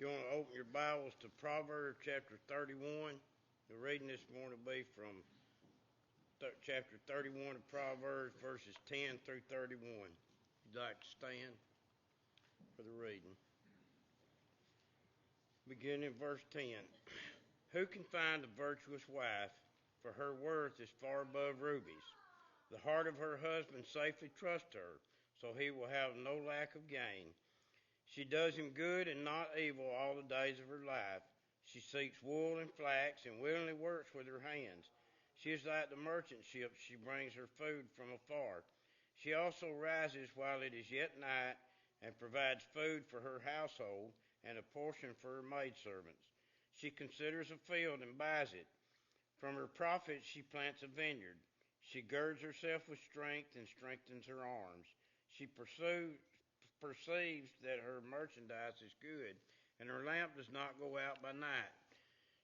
You want to open your Bibles to Proverbs chapter 31. The reading this morning will be from chapter 31 of Proverbs, verses 10 through 31. If you'd like to stand for the reading. Beginning in verse 10. Who can find a virtuous wife? For her worth is far above rubies. The heart of her husband safely trusts her, so he will have no lack of gain. She does him good and not evil all the days of her life. She seeks wool and flax and willingly works with her hands. She is like the merchant ship. She brings her food from afar. She also rises while it is yet night and provides food for her household and a portion for her maidservants. She considers a field and buys it. From her profits she plants a vineyard. She girds herself with strength and strengthens her arms. She perceives that her merchandise is good, and her lamp does not go out by night.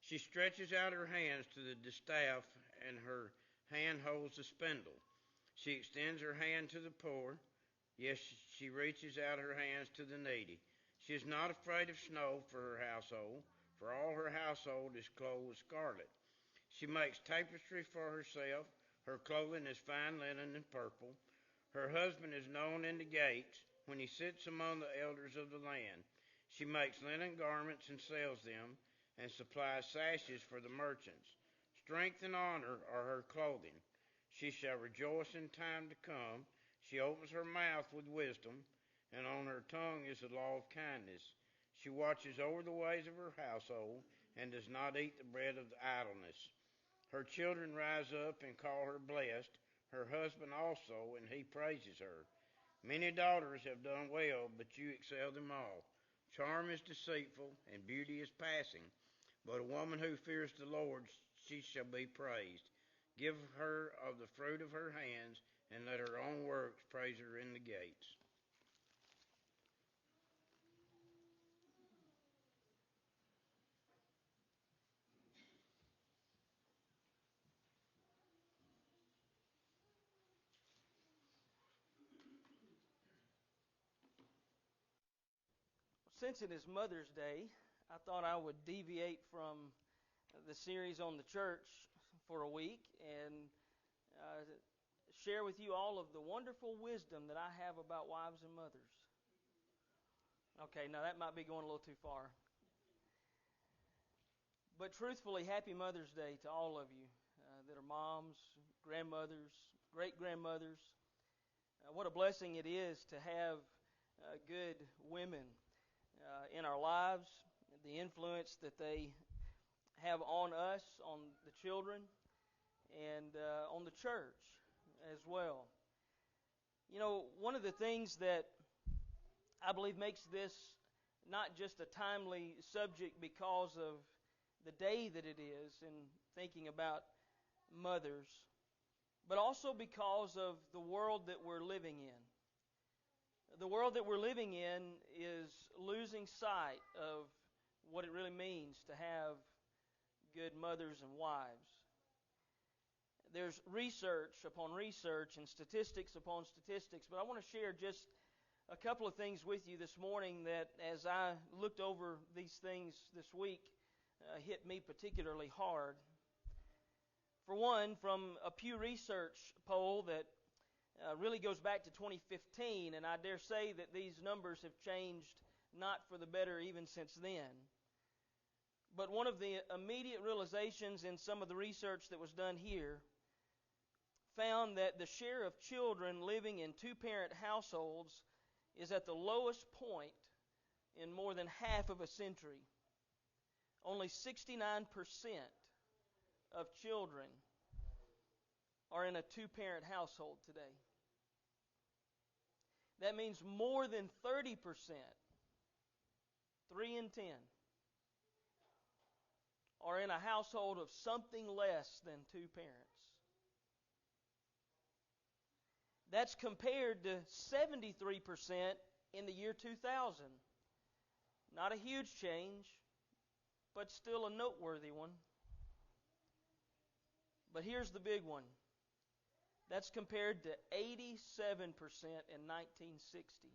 She stretches out her hands to the distaff, and her hand holds the spindle. She extends her hand to the poor. Yes, she reaches out her hands to the needy. She is not afraid of snow for her household, for all her household is clothed with scarlet. She makes tapestry for herself. Her clothing is fine linen and purple. Her husband is known in the gates when he sits among the elders of the land. She makes linen garments and sells them, and supplies sashes for the merchants. Strength and honor are her clothing. She shall rejoice in time to come. She opens her mouth with wisdom, and on her tongue is the law of kindness. She watches over the ways of her household, and does not eat the bread of idleness. Her children rise up and call her blessed, her husband also, and he praises her. Many daughters have done well, but you excel them all. Charm is deceitful, and beauty is passing, but a woman who fears the Lord, she shall be praised. Give her of the fruit of her hands, and let her own works praise her in the gates. Since it is Mother's Day, I thought I would deviate from the series on the church for a week and share with you all of the wonderful wisdom that I have about wives and mothers. Okay, now that might be going a little too far. But truthfully, happy Mother's Day to all of you that are moms, grandmothers, great-grandmothers. What a blessing it is to have good women in our lives, the influence that they have on us, on the children, and on the church as well. You know, one of the things that I believe makes this not just a timely subject because of the day that it is in thinking about mothers, but also because of the world that we're living in. The world that we're living in is losing sight of what it really means to have good mothers and wives. There's research upon research and statistics upon statistics, but I want to share just a couple of things with you this morning that, as I looked over these things this week, hit me particularly hard. For one, from a Pew Research poll that really goes back to 2015, and I dare say that these numbers have changed not for the better even since then. But one of the immediate realizations in some of the research that was done here found that the share of children living in two-parent households is at the lowest point in more than half of a century. Only 69% of children are in a two-parent household today. That means more than 30%, 3 in 10, are in a household of something less than two parents. That's compared to 73% in the year 2000. Not a huge change, but still a noteworthy one. But here's the big one. That's compared to 87% in 1960.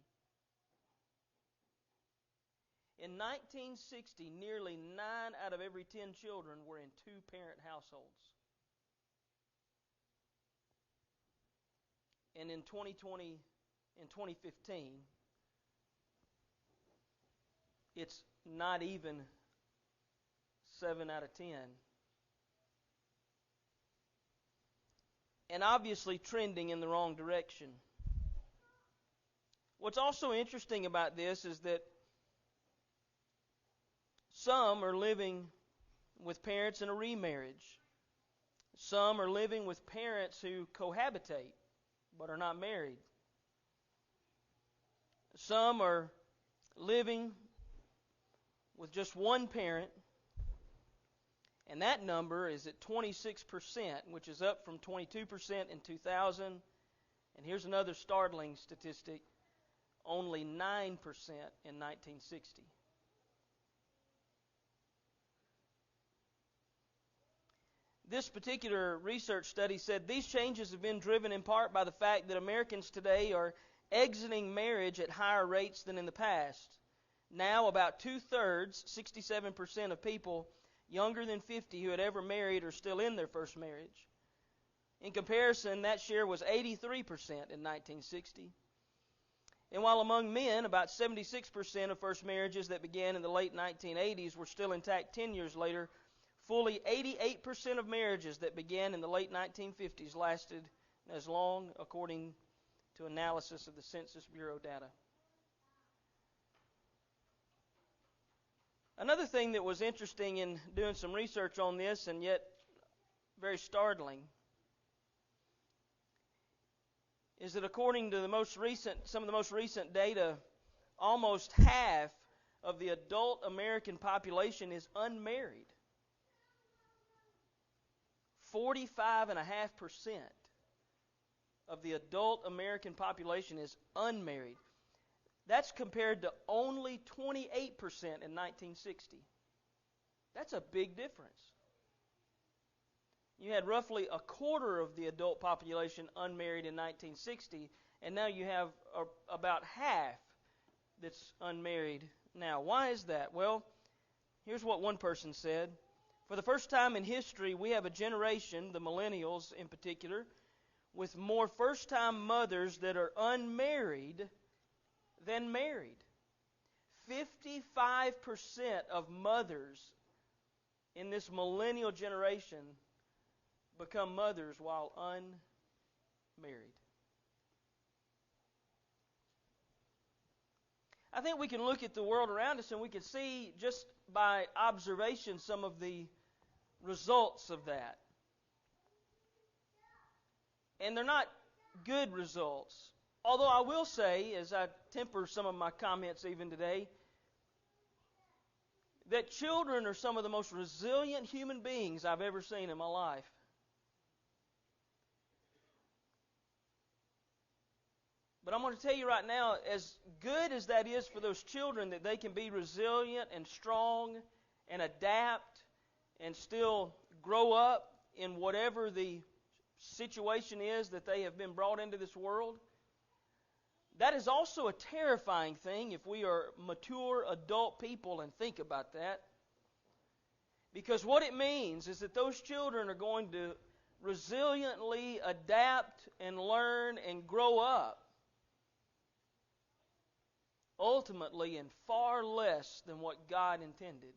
In 1960, nearly 9 out of every 10 children were in two-parent households. And in 2015, it's not even 7 out of 10. And obviously trending in the wrong direction. What's also interesting about this is that some are living with parents in a remarriage. Some are living with parents who cohabitate but are not married. Some are living with just one parent, and that number is at 26%, which is up from 22% in 2000. And here's another startling statistic, only 9% in 1960. This particular research study said these changes have been driven in part by the fact that Americans today are exiting marriage at higher rates than in the past. Now, about 2/3, 67% of people younger than 50 who had ever married are still in their first marriage. In comparison, that share was 83% in 1960. And while among men, about 76% of first marriages that began in the late 1980s were still intact 10 years later, fully 88% of marriages that began in the late 1950s lasted as long, according to analysis of the Census Bureau data. Another thing that was interesting in doing some research on this, and yet very startling, is that according to some of the most recent data, almost half of the adult American population is unmarried. 45.5% of the adult American population is unmarried. That's compared to only 28% in 1960. That's a big difference. You had roughly a quarter of the adult population unmarried in 1960, and now you have about half that's unmarried now. Why is that? Well, here's what one person said. For the first time in history, we have a generation, the millennials in particular, with more first-time mothers that are unmarried than married. 55% of mothers in this millennial generation become mothers while unmarried. I think we can look at the world around us and we can see just by observation some of the results of that. And they're not good results. Although I will say, as I temper some of my comments even today, that children are some of the most resilient human beings I've ever seen in my life. But I'm going to tell you right now, as good as that is for those children, that they can be resilient and strong and adapt and still grow up in whatever the situation is that they have been brought into this world, that is also a terrifying thing if we are mature adult people and think about that. Because what it means is that those children are going to resiliently adapt and learn and grow up, ultimately in far less than what God intended.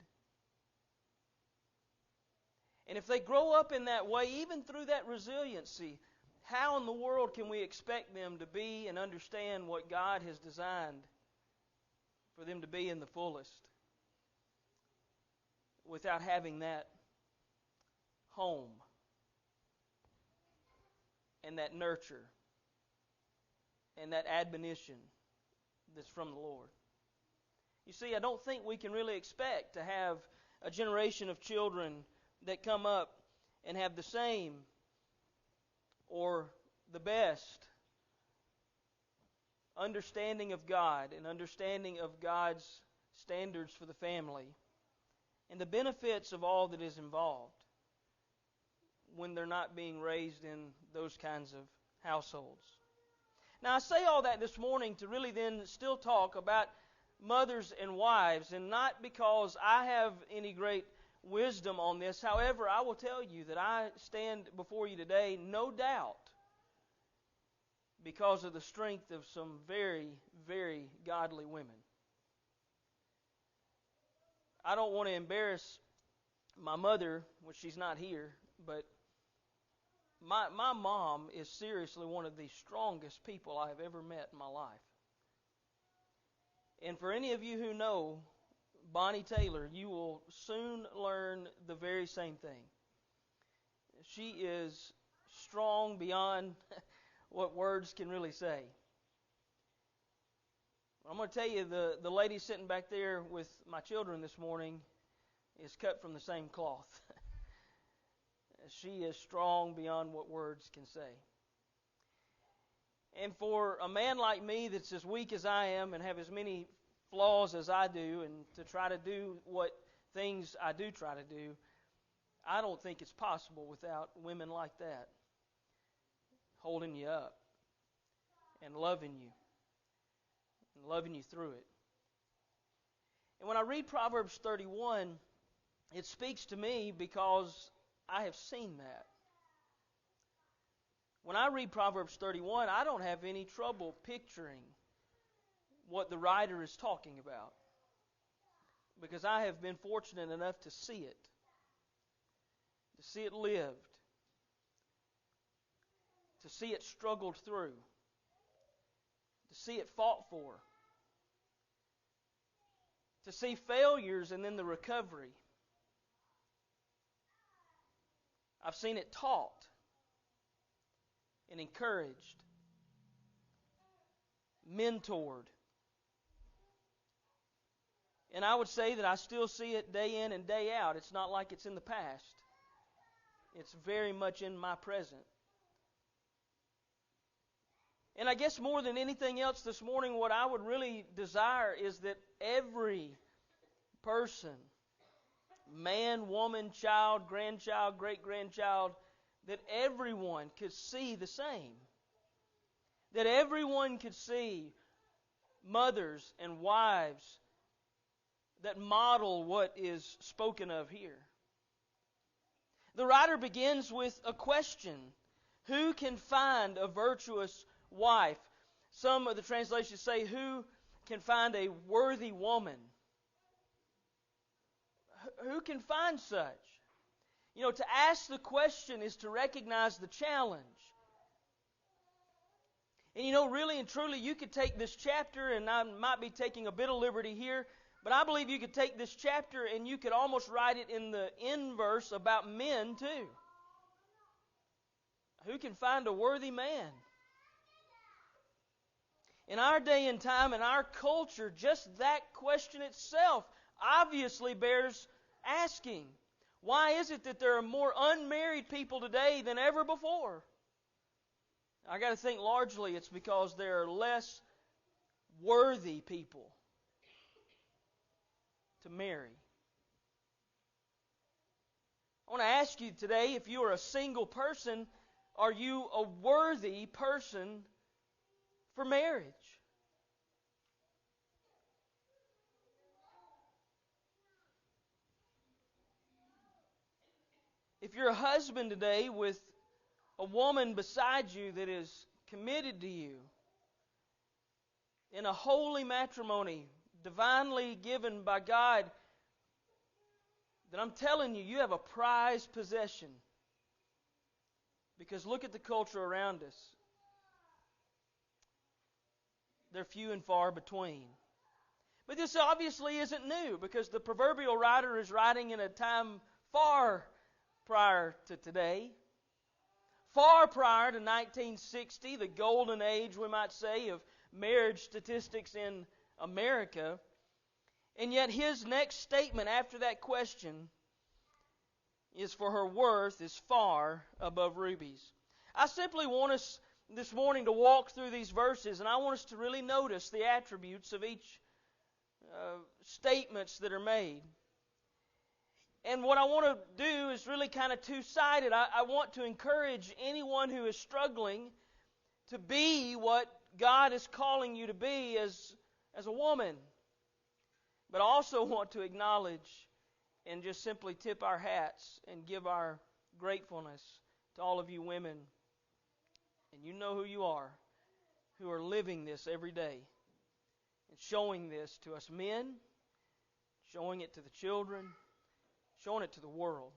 And if they grow up in that way, even through that resiliency, how in the world can we expect them to be and understand what God has designed for them to be in the fullest without having that home and that nurture and that admonition that's from the Lord? You see, I don't think we can really expect to have a generation of children that come up and have the same or the best understanding of God and understanding of God's standards for the family and the benefits of all that is involved when they're not being raised in those kinds of households. Now, I say all that this morning to really then still talk about mothers and wives, and not because I have any great wisdom on this. However, I will tell you that I stand before you today, no doubt, because of the strength of some very, very godly women. I don't want to embarrass my mother, which she's not here, but my mom is seriously one of the strongest people I have ever met in my life. And for any of you who know Bonnie Taylor, you will soon learn the very same thing. She is strong beyond what words can really say. I'm going to tell you, the lady sitting back there with my children this morning is cut from the same cloth. She is strong beyond what words can say. And for a man like me that's as weak as I am and have as many flaws as I do, and to try to do what things I do try to do, I don't think it's possible without women like that holding you up and loving you through it. And when I read Proverbs 31, it speaks to me because I have seen that. When I read Proverbs 31, I don't have any trouble picturing what the writer is talking about, because I have been fortunate enough to see it lived, to see it struggled through, to see it fought for, to see failures and then the recovery. I've seen it taught and encouraged, mentored. And I would say that I still see it day in and day out. It's not like it's in the past. It's very much in my present. And I guess more than anything else this morning, what I would really desire is that every person, man, woman, child, grandchild, great-grandchild, that everyone could see the same. That everyone could see mothers and wives that model what is spoken of here. The writer begins with a question. Who can find a virtuous wife? Some of the translations say, who can find a worthy woman? Who can find such? You know, to ask the question is to recognize the challenge. And you know, really and truly, you could take this chapter, and I might be taking a bit of liberty here, but I believe you could take this chapter and you could almost write it in the inverse about men too. Who can find a worthy man? In our day and time, in our culture, just that question itself obviously bears asking. Why is it that there are more unmarried people today than ever before? I got to think largely it's because there are less worthy people to marry. I want to ask you today, if you are a single person, are you a worthy person for marriage? If you're a husband today with a woman beside you that is committed to you in a holy matrimony, divinely given by God, then I'm telling you, you have a prized possession. Because look at the culture around us. They're few and far between. But this obviously isn't new, because the proverbial writer is writing in a time far prior to today. Far prior to 1960, the golden age, we might say, of marriage statistics in America. And yet his next statement after that question is, for her worth is far above rubies. I simply want us this morning to walk through these verses, and I want us to really notice the attributes of each statements that are made. And what I want to do is really kind of two-sided. I want to encourage anyone who is struggling to be what God is calling you to be as a woman, But I also want to acknowledge and just simply tip our hats and give our gratefulness to all of you women. And you know who you are, who are living this every day and showing this to us men, showing it to the children, showing it to the world.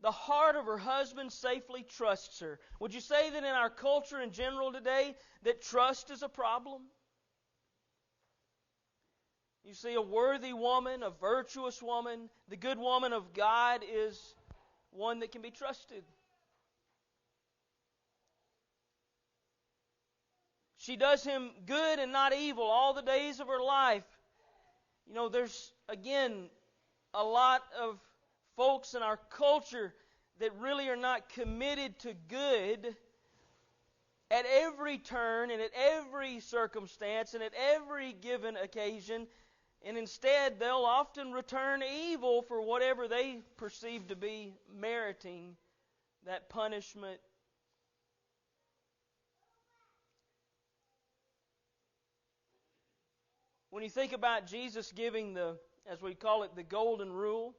The heart of her husband safely trusts her. Would you say that in our culture in general today that trust is a problem? You see, a worthy woman, a virtuous woman, the good woman of God is one that can be trusted. She does him good and not evil all the days of her life. You know, there's, again, a lot of folks in our culture that really are not committed to good at every turn and at every circumstance and at every given occasion. And instead, they'll often return evil for whatever they perceive to be meriting that punishment. When you think about Jesus giving the, as we call it, the golden rule,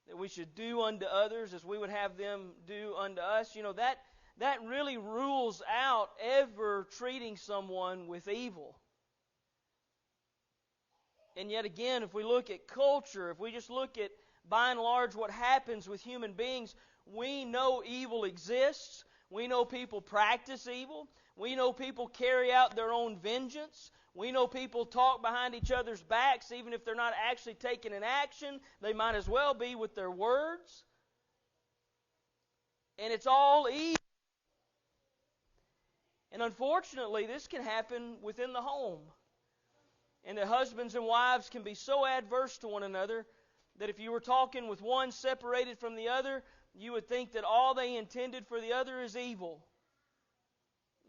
that we should do unto others as we would have them do unto us, you know, that really rules out ever treating someone with evil. And yet again, if we look at culture, if we just look at, by and large, what happens with human beings, we know evil exists. We know people practice evil. We know people carry out their own vengeance. We know people talk behind each other's backs, even if they're not actually taking an action. They might as well be with their words. And it's all evil. And unfortunately, this can happen within the home. And the husbands and wives can be so adverse to one another that if you were talking with one separated from the other, you would think that all they intended for the other is evil.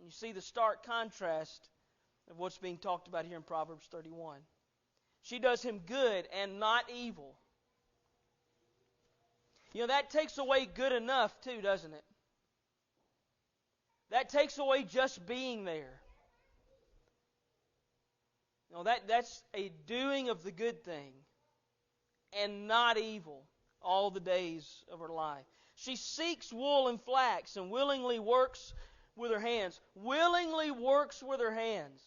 You see the stark contrast of what's being talked about here in Proverbs 31. She does him good and not evil. You know, that takes away good enough too, doesn't it? That takes away just being there. You know, that's a doing of the good thing and not evil all the days of her life. She seeks wool and flax and willingly works with her hands. Willingly works with her hands.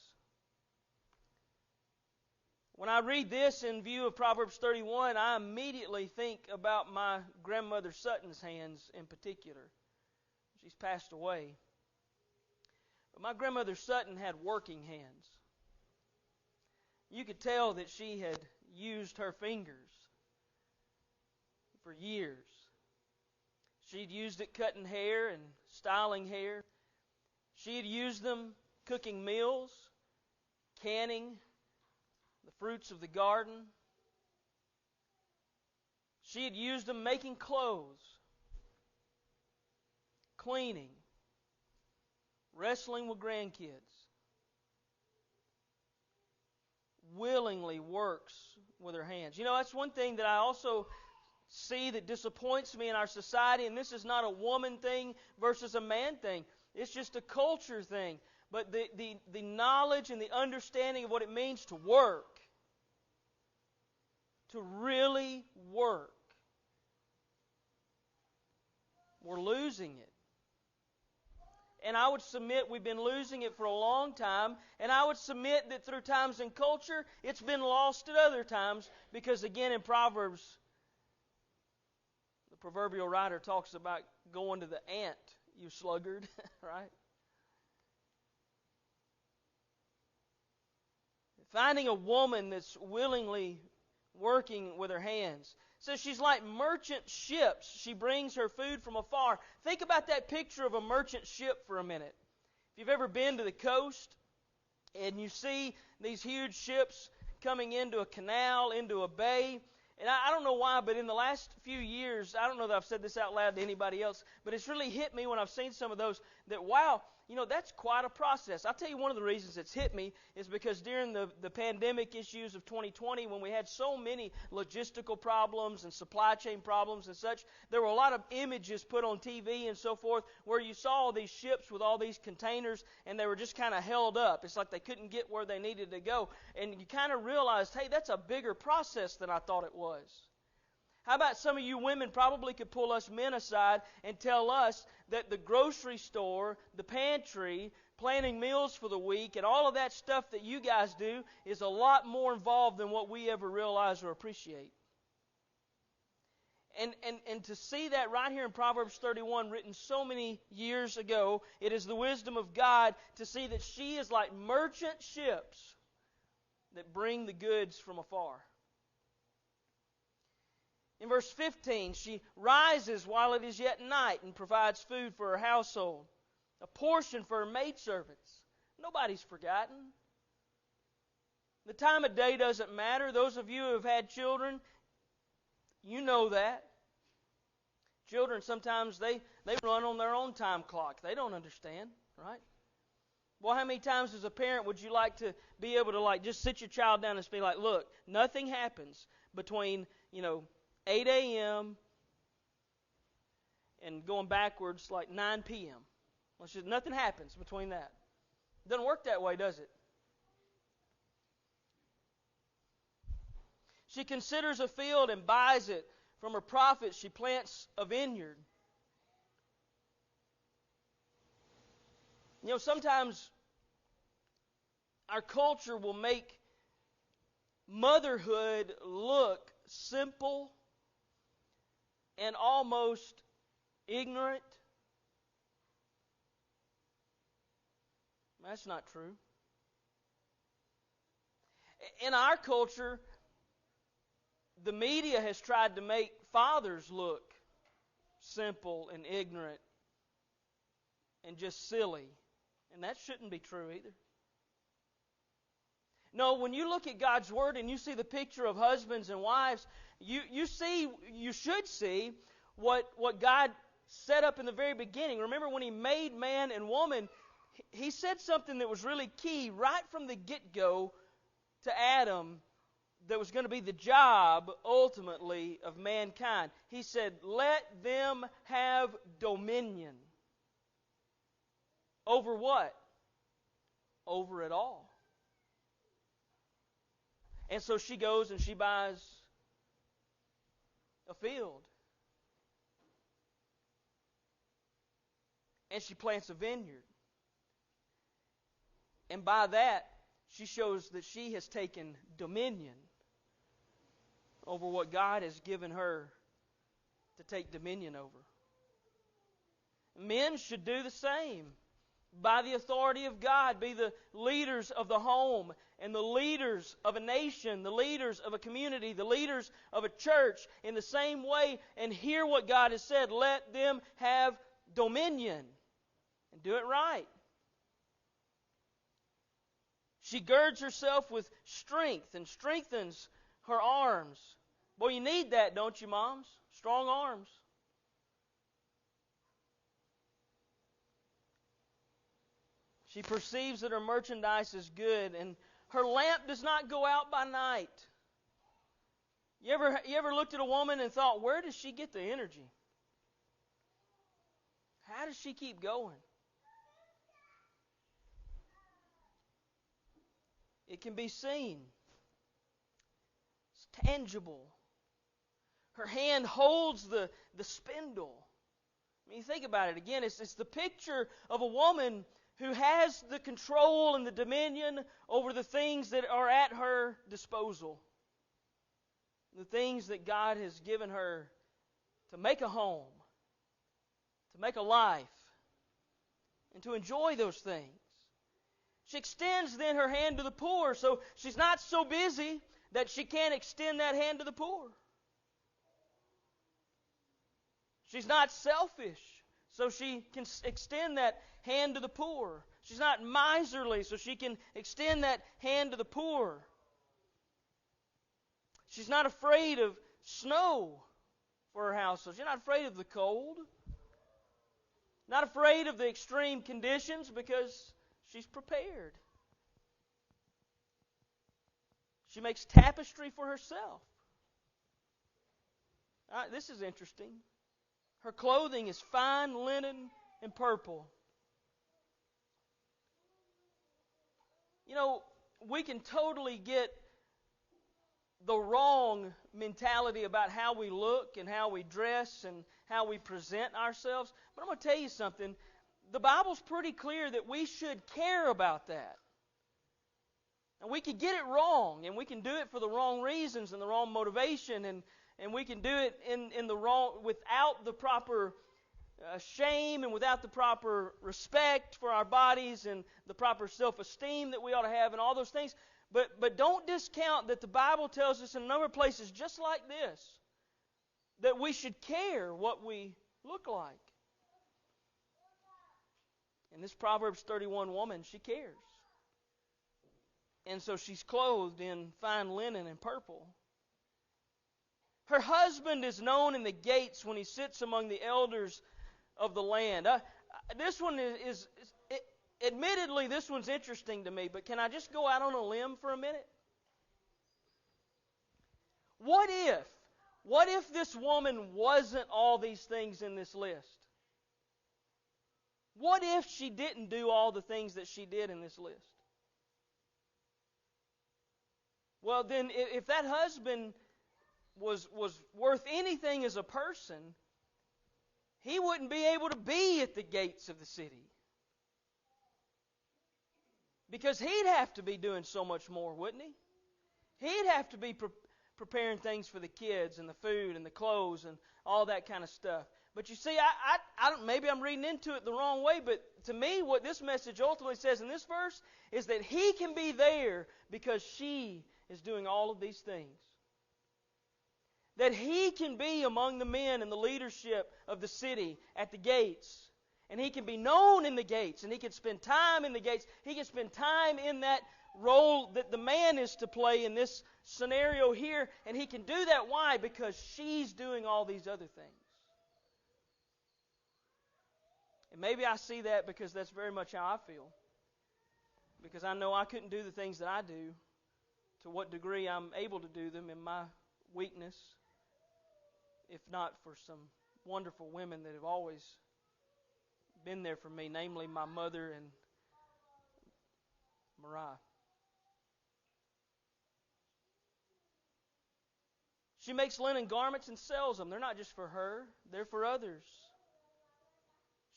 When I read this in view of Proverbs 31, I immediately think about my grandmother Sutton's hands in particular. She's passed away. But my grandmother Sutton had working hands. You could tell that she had used her fingers for years. She'd used it cutting hair and styling hair. She had used them cooking meals, canning the fruits of the garden. She had used them making clothes, cleaning, wrestling with grandkids. Willingly works with her hands. You know, that's one thing that I also see that disappoints me in our society, and this is not a woman thing versus a man thing. It's just a culture thing. But the knowledge and the understanding of what it means to work, to really work, we're losing it. And I would submit we've been losing it for a long time. And I would submit that through times in culture, it's been lost at other times. Because again, in Proverbs, the proverbial writer talks about going to the ant, you sluggard, right? Finding a woman that's willingly working with her hands. So she's like merchant ships. She brings her food from afar. Think about that picture of a merchant ship for a minute. If you've ever been to the coast and you see these huge ships coming into a canal, into a bay, and I don't know why, but in the last few years, I don't know that I've said this out loud to anybody else, but it's really hit me when I've seen some of those, that wow, That's quite a process. I'll tell you one of the reasons it's hit me is because during the pandemic issues of 2020, when we had so many logistical problems and supply chain problems and such, there were a lot of images put on TV and so forth where you saw all these ships with all these containers and they were just kind of held up. It's like they couldn't get where they needed to go. And you kind of realized, hey, that's a bigger process than I thought it was. How about some of you women probably could pull us men aside and tell us that the grocery store, the pantry, planning meals for the week, and all of that stuff that you guys do is a lot more involved than what we ever realize or appreciate. And to see that right here in Proverbs 31, written so many years ago, it is the wisdom of God to see that she is like merchant ships that bring the goods from afar. In verse 15, she rises while it is yet night and provides food for her household, a portion for her maidservants. Nobody's forgotten. The time of day doesn't matter. Those of you who have had children, you know that. Children, sometimes they run on their own time clock. They don't understand, right? Well, how many times as a parent would you like to be able to just sit your child down and be like, look, nothing happens between, 8 a.m. and going backwards like 9 p.m. Nothing happens between that. It doesn't work that way, does it? She considers a field and buys it. From her profits, she plants a vineyard. Sometimes our culture will make motherhood look simple and almost ignorant. That's not true. In our culture, the media has tried to make fathers look simple and ignorant and just silly. And that shouldn't be true either. No, when you look at God's Word and you see the picture of husbands and wives, you should see what God set up in the very beginning. Remember when He made man and woman, He said something that was really key right from the get-go to Adam that was going to be the job, ultimately, of mankind. He said, let them have dominion. Over what? Over it all. And so she goes and she buys a field. And she plants a vineyard. And by that, she shows that she has taken dominion over what God has given her to take dominion over. Men should do the same. By the authority of God, be the leaders of the home and the leaders of a nation, the leaders of a community, the leaders of a church in the same way, and hear what God has said. Let them have dominion and do it right. She girds herself with strength and strengthens her arms. Boy, you need that, don't you, moms? Strong arms. She perceives that her merchandise is good, and her lamp does not go out by night. You ever looked at a woman and thought, where does she get the energy? How does she keep going? It can be seen. It's tangible. Her hand holds the spindle. I mean, think about it. Again, it's the picture of a woman who has the control and the dominion over the things that are at her disposal. The things that God has given her to make a home, to make a life, and to enjoy those things. She extends then her hand to the poor, so she's not so busy that she can't extend that hand to the poor. She's not selfish, so she can extend that hand to the poor. She's not miserly, so she can extend that hand to the poor. She's not afraid of snow for her house, so she's not afraid of the cold. Not afraid of the extreme conditions because she's prepared. She makes tapestry for herself. This is interesting. Her clothing is fine linen and purple. You know, we can totally get the wrong mentality about how we look and how we dress and how we present ourselves. But I'm going to tell you something. The Bible's pretty clear that we should care about that. And we can get it wrong, and we can do it for the wrong reasons and the wrong motivation, and we can do it in the wrong, without the proper shame and without the proper respect for our bodies and the proper self-esteem that we ought to have and all those things. But don't discount that the Bible tells us in a number of places just like this that we should care what we look like. And this Proverbs 31 woman, she cares. And so she's clothed in fine linen and purple. Her husband is known in the gates when he sits among the elders of the land. This one admittedly, this one's interesting to me, but can I just go out on a limb for a minute? What if this woman wasn't all these things in this list? What if she didn't do all the things that she did in this list? Well, then, if that husband was worth anything as a person, he wouldn't be able to be at the gates of the city. Because he'd have to be doing so much more, wouldn't he? He'd have to be preparing things for the kids and the food and the clothes and all that kind of stuff. But you see, I don't, maybe I'm reading into it the wrong way, but to me what this message ultimately says in this verse is that he can be there because she is doing all of these things. That he can be among the men in the leadership of the city at the gates. And he can be known in the gates. And he can spend time in the gates. He can spend time in that role that the man is to play in this scenario here. And he can do that. Why? Because she's doing all these other things. And maybe I see that because that's very much how I feel. Because I know I couldn't do the things that I do to what degree I'm able to do them in my weakness, if not for some wonderful women that have always been there for me, namely my mother and Mariah. She makes linen garments and sells them. They're not just for her, they're for others.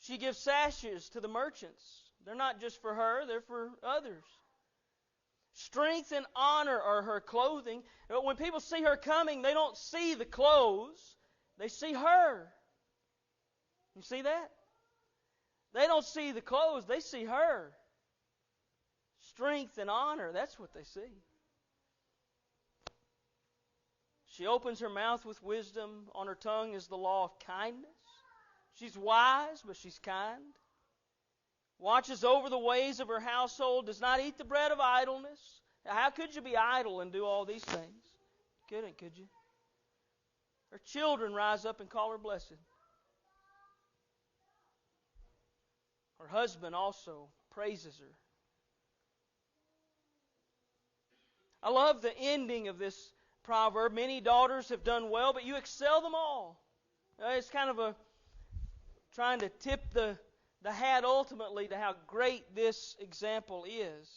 She gives sashes to the merchants. They're not just for her, they're for others. Strength and honor are her clothing. But when people see her coming, they don't see the clothes. They see her. You see that? They don't see the clothes. They see her. Strength and honor, that's what they see. She opens her mouth with wisdom. On her tongue is the law of kindness. She's wise, but she's kind. Watches over the ways of her household, does not eat the bread of idleness. Now, how could you be idle and do all these things? Couldn't, could you? Her children rise up and call her blessed. Her husband also praises her. I love the ending of this proverb. Many daughters have done well, but you excel them all. It's kind of trying to tip the hat ultimately to how great this example is.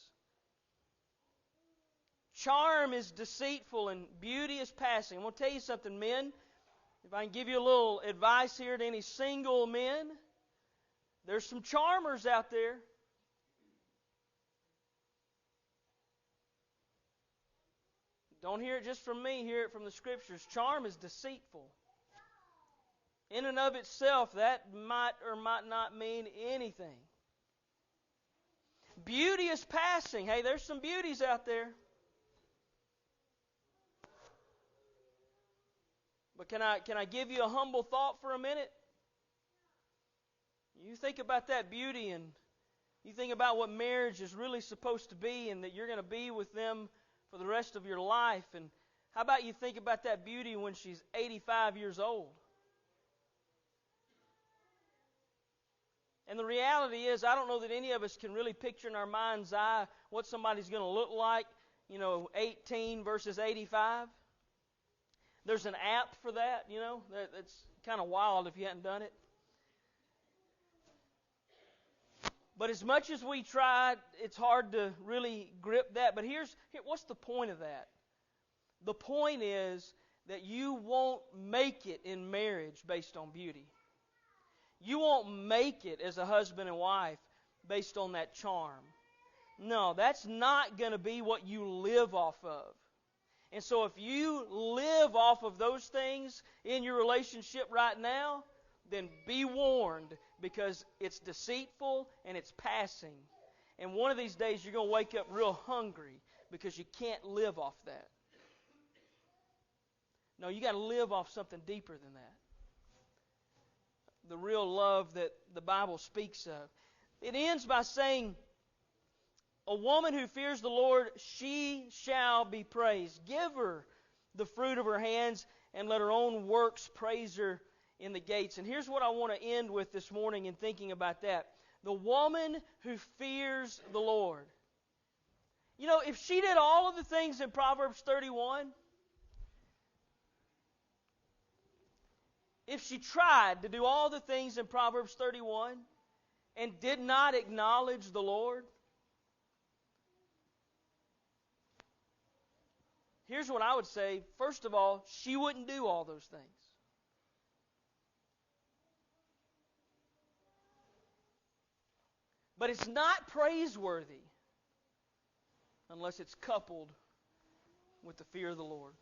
Charm is deceitful and beauty is passing. I'm going to tell you something, men. If I can give you a little advice here to any single men, there's some charmers out there. Don't hear it just from me, hear it from the Scriptures. Charm is deceitful. In and of itself, that might or might not mean anything. Beauty is passing. Hey, there's some beauties out there. But can I give you a humble thought for a minute? You think about that beauty and you think about what marriage is really supposed to be and that you're going to be with them for the rest of your life. And how about you think about that beauty when she's 85 years old? And the reality is, I don't know that any of us can really picture in our mind's eye what somebody's going to look like, 18 versus 85. There's an app for that, That's kind of wild if you hadn't done it. But as much as we try, it's hard to really grip that. But what's the point of that? The point is that you won't make it in marriage based on beauty. You won't make it as a husband and wife based on that charm. No, that's not going to be what you live off of. And so if you live off of those things in your relationship right now, then be warned, because it's deceitful and it's passing. And one of these days you're going to wake up real hungry because you can't live off that. No, you got to live off something deeper than that. The real love that the Bible speaks of. It ends by saying, a woman who fears the Lord, she shall be praised. Give her the fruit of her hands, and let her own works praise her in the gates. And here's what I want to end with this morning in thinking about that. The woman who fears the Lord. If she did all of the things in Proverbs 31, if she tried to do all the things in Proverbs 31 and did not acknowledge the Lord, here's what I would say. First of all, she wouldn't do all those things. But it's not praiseworthy unless it's coupled with the fear of the Lord.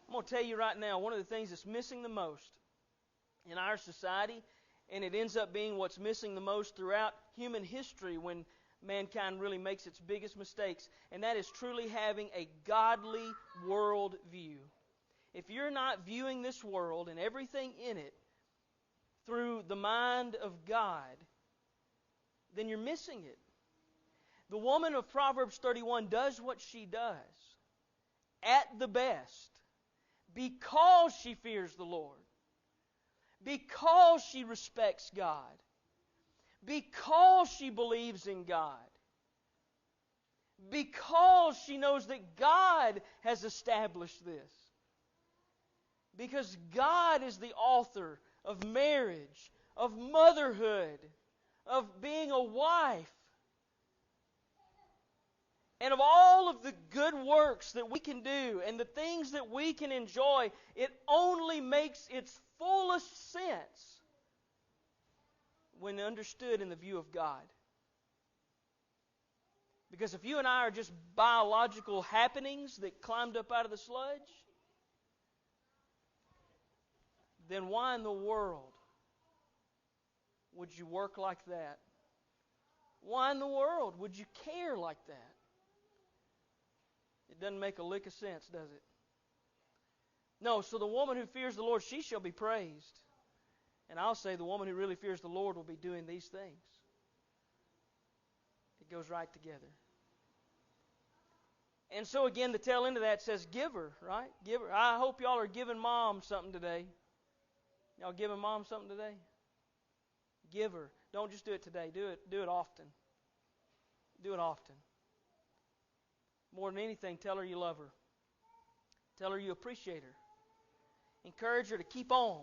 I'm going to tell you right now, one of the things that's missing the most in our society, and it ends up being what's missing the most throughout human history when mankind really makes its biggest mistakes, and that is truly having a godly world view. If you're not viewing this world and everything in it through the mind of God, then you're missing it. The woman of Proverbs 31 does what she does at the best because she fears the Lord, because she respects God, because she believes in God, because she knows that God has established this, because God is the author of marriage, of motherhood, of being a wife, and of all of the good works that we can do and the things that we can enjoy. It only makes its fullest sense when understood in the view of God. Because if you and I are just biological happenings that climbed up out of the sludge, then why in the world would you work like that? Why in the world would you care like that? It doesn't make a lick of sense, does it? No, so the woman who fears the Lord, she shall be praised. And I'll say the woman who really fears the Lord will be doing these things. It goes right together. And so again, the tail end of that says give her, right? Give her. I hope y'all are giving Mom something today. Y'all giving Mom something today? Give her. Don't just do it today. Do it often. Do it often. More than anything, tell her you love her. Tell her you appreciate her. Encourage her to keep on.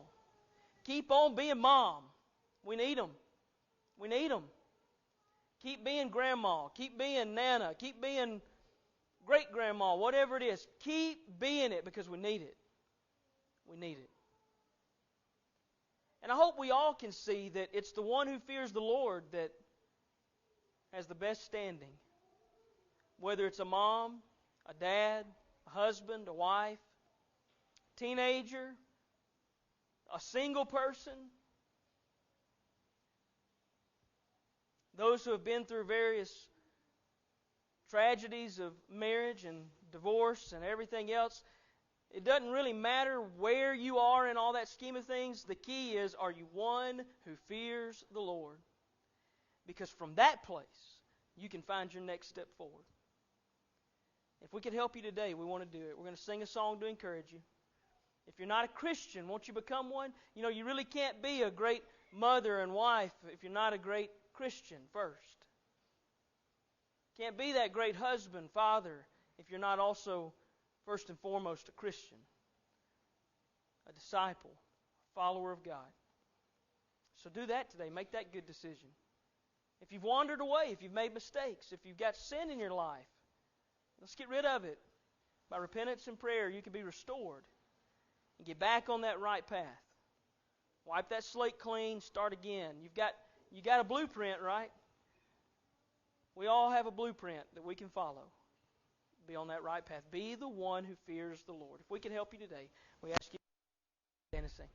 Keep on being mom. We need them. We need them. Keep being grandma. Keep being nana. Keep being great-grandma. Whatever it is. Keep being it because we need it. We need it. And I hope we all can see that it's the one who fears the Lord that has the best standing. Whether it's a mom, a dad, a husband, a wife, teenager, a single person, those who have been through various tragedies of marriage and divorce and everything else. It doesn't really matter where you are in all that scheme of things. The key is, are you one who fears the Lord? Because from that place, you can find your next step forward. If we could help you today, we want to do it. We're going to sing a song to encourage you. If you're not a Christian, won't you become one? You know, you really can't be a great mother and wife if you're not a great Christian first. Can't be that great husband, father, if you're not also, first and foremost, a Christian, a disciple, a follower of God. So do that today. Make that good decision. If you've wandered away, if you've made mistakes, if you've got sin in your life, let's get rid of it. By repentance and prayer, you can be restored and get back on that right path. Wipe that slate clean, start again. You got a blueprint, right? We all have a blueprint that we can follow. Be on that right path. Be the one who fears the Lord. If we can help you today, we ask you to stand and sing.